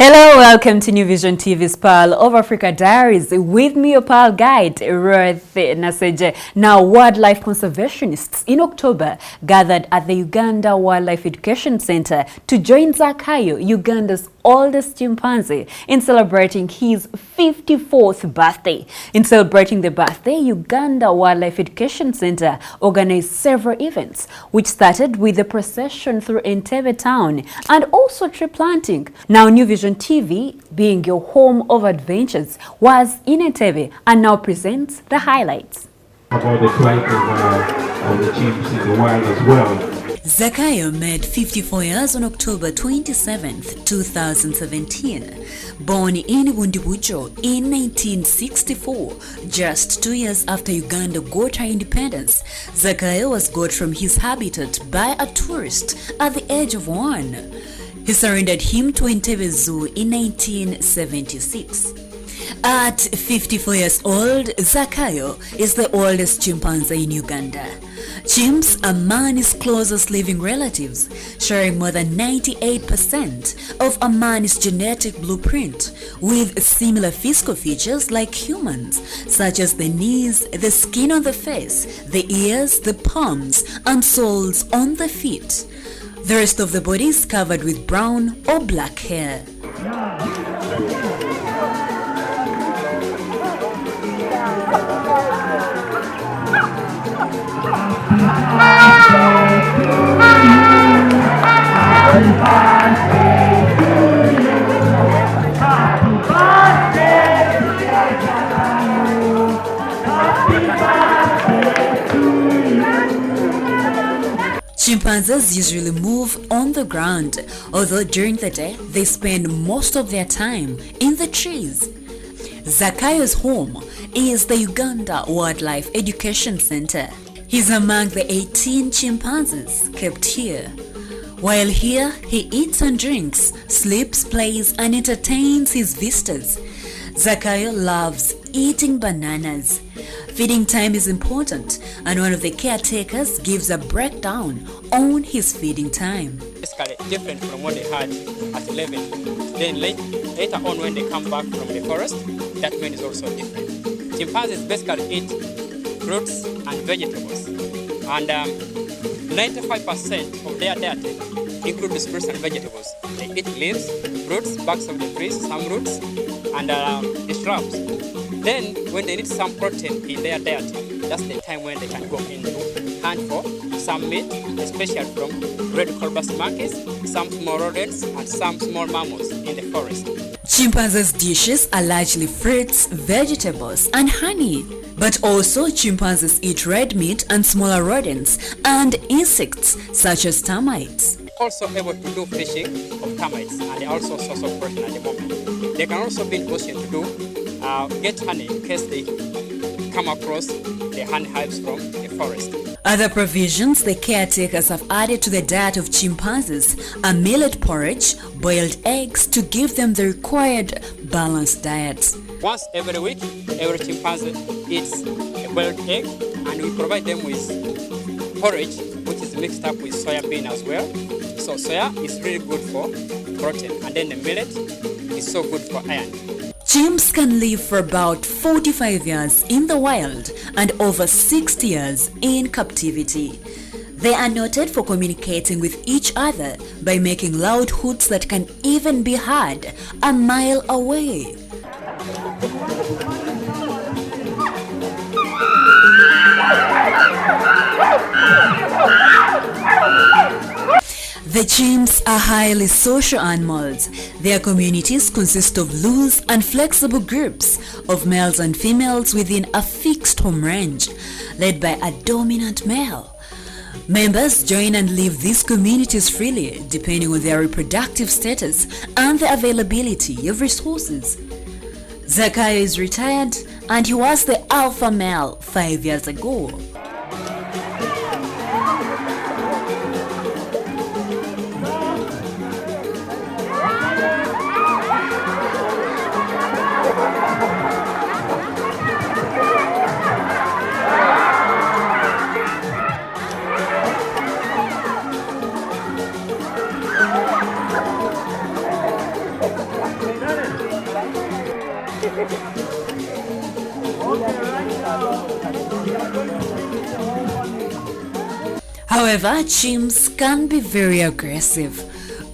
Hello, welcome to New Vision TV's Pearl of Africa Diaries. With me, your Pearl guide, Ruth Naseje. Now, wildlife conservationists in October gathered at the Uganda Wildlife Education Center to join Zakayo, Uganda's oldest chimpanzee, in celebrating his 54th birthday. In celebrating the birthday, Uganda Wildlife Education Center organized several events, which started with the procession through Entebbe town and also tree planting. Now, New Vision TV, being your home of adventures, was in Entebbe and now presents the highlights. About the plight of the chimps in the wild as well. Zakayo made 54 years on October 27, 2017. Born in Bundibujo in 1964, just 2 years after Uganda got her independence, Zakayo was got from his habitat by a tourist at the age of 1. He surrendered him to Entebbe Zoo in 1976. At 54 years old, Zakayo is the oldest chimpanzee in Uganda. Chimps are man's closest living relatives, sharing more than 98% of a man's genetic blueprint, with similar physical features like humans, such as the knees, the skin on the face, the ears, the palms, and soles on the feet. The rest of the body is covered with brown or black hair. Chimpanzees usually move on the ground, although during the day they spend most of their time in the trees. Zakayo's home is the Uganda Wildlife Education Center. He's among the 18 chimpanzees kept here. While here, he eats and drinks, sleeps, plays, and entertains his visitors. Zakayo loves eating bananas. Feeding time is important, and one of the caretakers gives a breakdown on his feeding time. Basically different from what they had at 11. Then later on when they come back from the forest, that meal is also different. Chimpanzees basically eat fruits and vegetables, and 95% of their diet includes fruits and vegetables. They eat leaves, fruits, barks of the trees, some roots, and the shrubs. Then when they need some protein in their diet, that's the time when they can go in to hunt for some meat, especially from red colobus monkeys, some small rodents, and some small mammals in the forest. Chimpanzees' dishes are largely fruits, vegetables, and honey. But also chimpanzees eat red meat and smaller rodents and insects such as termites. Also able to do fishing of termites, and they also source of protein at the moment. They can also be in position to do get honey in case they come across the honey hives from the forest. Other provisions the caretakers have added to the diet of chimpanzees are millet porridge, boiled eggs to give them the required balanced diet. Once every week, every chimpanzee eats a boiled egg, and we provide them with porridge, which is mixed up with soya bean as well. So soya is really good for protein, and then the millet is so good for iron. Chimps can live for about 45 years in the wild and over 60 years in captivity. They are noted for communicating with each other by making loud hoots that can even be heard a mile away. The chimps are highly social animals. Their communities consist of loose and flexible groups of males and females within a fixed home range, led by a dominant male. Members join and leave these communities freely, depending on their reproductive status and the availability of resources. Zakayo is retired and he was the alpha male 5 years ago. However, chimps can be very aggressive.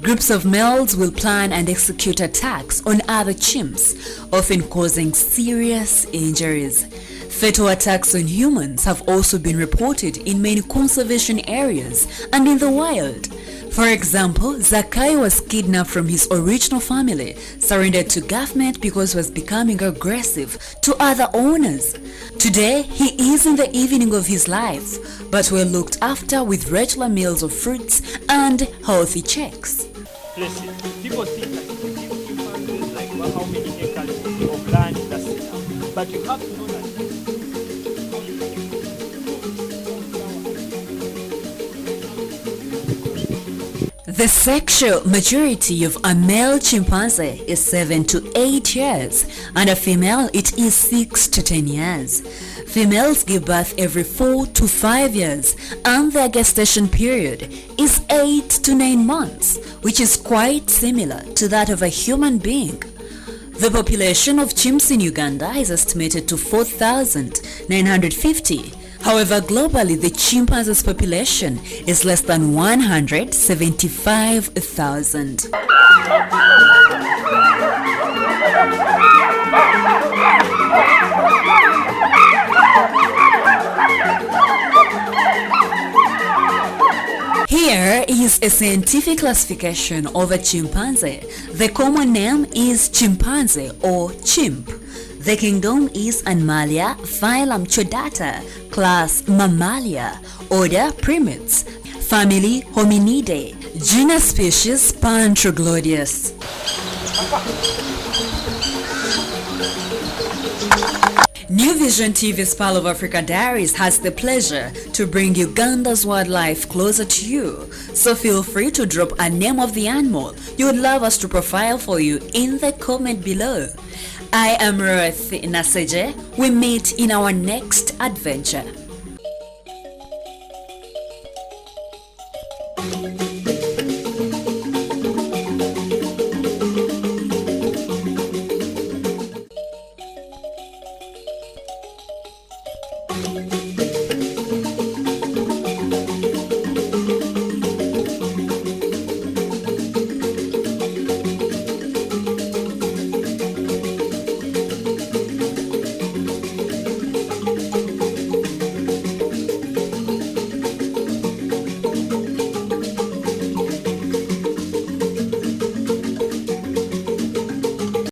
Groups of males will plan and execute attacks on other chimps, often causing serious injuries. Fatal attacks on humans have also been reported in many conservation areas and in the wild. For example, Zakai was kidnapped from his original family, surrendered to government because he was becoming aggressive to other owners. Today, he is in the evening of his life, but well looked after with regular meals of fruits and healthy checks. Listen, people think like chimpanzees like how many acres of land that's enough, but you have to know that. The sexual maturity of a male chimpanzee is 7 to 8 years, and a female it is 6 to 10 years. Females give birth every 4 to 5 years, and their gestation period is 8 to 9 months, which is quite similar to that of a human being. The population of chimps in Uganda is estimated to 4,950. However, globally, the chimpanzee's population is less than 175,000. Here is a scientific classification of a chimpanzee. The common name is chimpanzee or chimp. The kingdom is Animalia, phylum Chordata, class Mammalia, order Primates, family Hominidae, genus species Pantroglodius. New Vision TV's Pearl of Africa Diaries has the pleasure to bring Uganda's wildlife closer to you. So feel free to drop a name of the animal you would love us to profile for you in the comment below. I am Ruth Naseje. We meet in our next adventure.